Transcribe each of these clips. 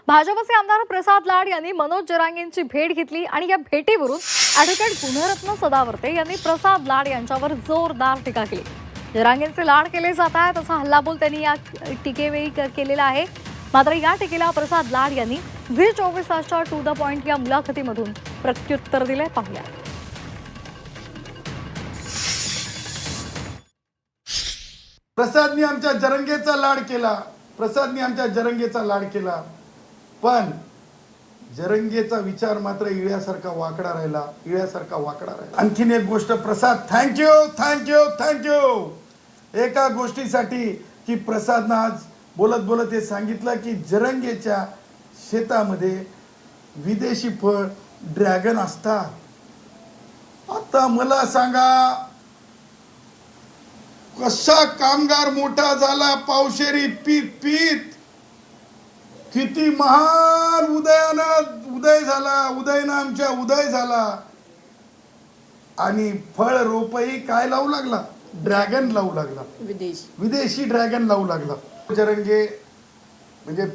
भाजपचे आमदार प्रसाद लाड यांनी मनोज जरांगेंची भेट घेतली आणि या भेटीवरून ॲडव्होकेट गुणरत्न सदावर्ते यांनी प्रसाद लाड यांच्यावर जोरदार टीका केली। जरांगेंचे लाड केले जात आहेत असा हल्लाबोल त्यांनी या टीकेवेळी केलेला आहे। मात्र या टीकेला प्रसाद लाड यांनी झी 24 तासच्या टू द पॉइंट या मुलाखतीमधून प्रत्युत्तर दिले। पाहूया। प्रसादनी आमच्या जरंगेचा लाड केला, प्रसादनी आमच्या जरंगेचा लाड केला, पण जरंगेचा विचार मात्र इळ्यासारखा वाकडा राहिला, इळ्यासारखा वाकडा राहिला। आणखीन एक गोष्ट प्रसाद, थँक्यू थँक्यू थँक्यू एका गोष्टीसाठी की प्रसादनं आज बोलत बोलत हे सांगितलं की जरंगेच्या शेतामध्ये विदेशी फळ ड्रॅगन असतात। आता मला सांगा कसा कामगार मोठा झाला पावशेरी पीत पीत, किती महान उदय झाला आणि फळ रोपही काय लावू लागला, ड्रॅगन लावू लागला, विदेशी ड्रॅगन लावू लागला। जरंगे म्हणजे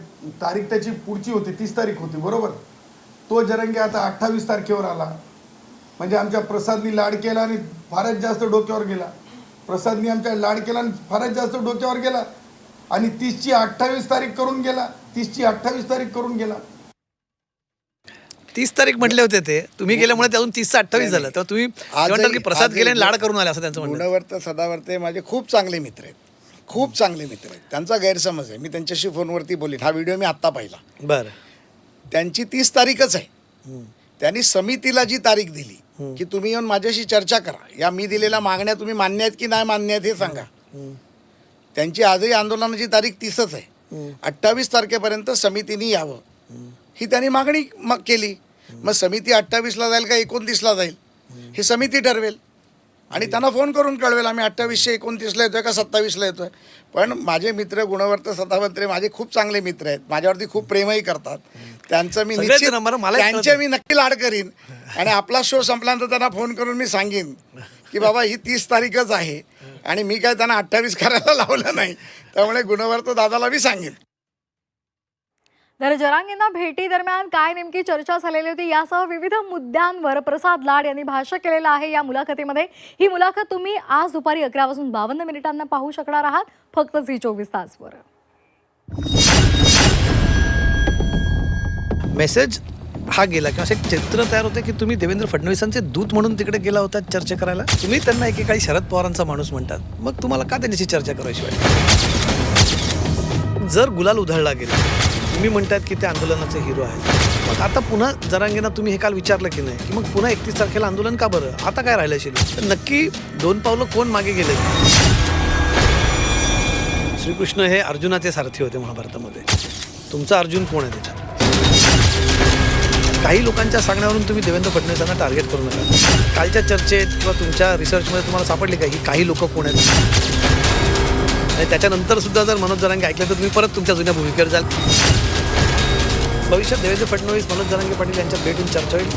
तारीख त्याची पुढची होती, 30 तारीख होती बरोबर। तो जरंगे आता 28 तारखेवर आला, म्हणजे आमच्या प्रसादनी लाड केला आणि फारच जास्त डोक्यावर गेला। प्रसादनी आमच्या लाड केला आणि फारच जास्त डोक्यावर गेला आणि 30 ची 28 तारीख करून गेला, 30 ची 28 तारीख करून गेला। 30 तारीख म्हटले होते ते, तुम्ही गेल्यामुळे त्यातून 30 चं 28 झालं। तेव्हा तुम्ही म्हणतात की प्रसाद गेले आणि लाड करून आले असं त्यांचं म्हणणं। गुणवर्त सदावर्ते माझे खूप चांगले मित्र आहेत, खूप चांगले मित्र आहेत। त्यांचा गैरसमज आहे, मी त्यांच्याशी फोनवरती बोलीन। हा व्हिडिओ मी आत्ता पाहिला। बरं, त्यांची 30 तारीखच आहे। त्यांनी समितीला जी तारीख दिली की तुम्ही येऊन माझ्याशी चर्चा करा, या मी दिलेल्या मागण्या तुम्ही मान्य आहेत की नाही मान्य आहेत हे सांगा। त्यांची आजही आंदोलनाची तारीख 30च आहे। 28 तारखेपर्यंत समितीने यावं ही त्यांनी मागणी केली। मग समिती 28ला जाईल का 29ला जाईल हे समिती ठरवेल आणि त्यांना फोन करून कळवेल आम्ही 2829ला येतोय का 27ला येतोय। पण माझे मित्र गुणवर्त सदावर्ते माझे खूप चांगले मित्र आहेत, माझ्यावरती खूप प्रेमही करतात। त्यांचं मी निश्चित त्यांचे मी नक्की लाड करीन आणि आपला शो संपल्यानंतर त्यांना फोन करून मी सांगेन की बाबा ही 30 तारीखच आहे आणि मी काय त्यांना 28 करायला लावलं नाही, त्यामुळे गुणवर्त दादाला मी सांगेन। तर जरांगेंना भेटी दरम्यान काय नेमकी चर्चा झालेली होती यासह विविध मुद्द्यांवर प्रसाद लाड यांनी भाष्य केलेलं आहे या मुलाखतीमध्ये। ही मुलाखत तुम्ही आज दुपारी 11 वाजून 52 मिनिटांना पाहू शकणार आहात फक्त झी 24 तासवर। मेसेज हा गेला किंवा एक चित्र तयार होते की तुम्ही देवेंद्र फडणवीसांचे दूत म्हणून तिकडे गेला होता चर्चा करायला। तुम्ही त्यांना एकेकाळी शरद पवारांचा माणूस म्हणतात, मग तुम्हाला का त्यांच्याशी चर्चा करायची वाटते? जर गुलाल उधळला गेला, तुम्ही म्हणतात की ते आंदोलनाचे हिरो आहेत, मग आता पुन्हा जरांगेंना तुम्ही हे काल विचारलं की नाही की मग पुन्हा 31 तारखेला आंदोलन का बरं, आता काय राहिलं शिल्लक? तर नक्की 2 पावलं कोण मागे गेले? श्रीकृष्ण हे अर्जुनाचे सारथी होते महाभारतामध्ये, तुमचा अर्जुन कोण आहे त्याच्यात? काही लोकांच्या सांगण्यावरून तुम्ही देवेंद्र फडणवीसांना टार्गेट करू नका। कालच्या चर्चेत किंवा तुमच्या रिसर्चमध्ये तुम्हाला सापडले का ही काही लोक कोण आहेत? आणि त्याच्यानंतर सुद्धा जर मनोज जरांगे ऐकलं तर तुम्ही परत तुमच्या जुन्या भूमिकेवर जाल। भविष्यात देवेंद्र फडणवीस मनोज जरांगे पाटील यांच्यात भेटून चर्चा होईल।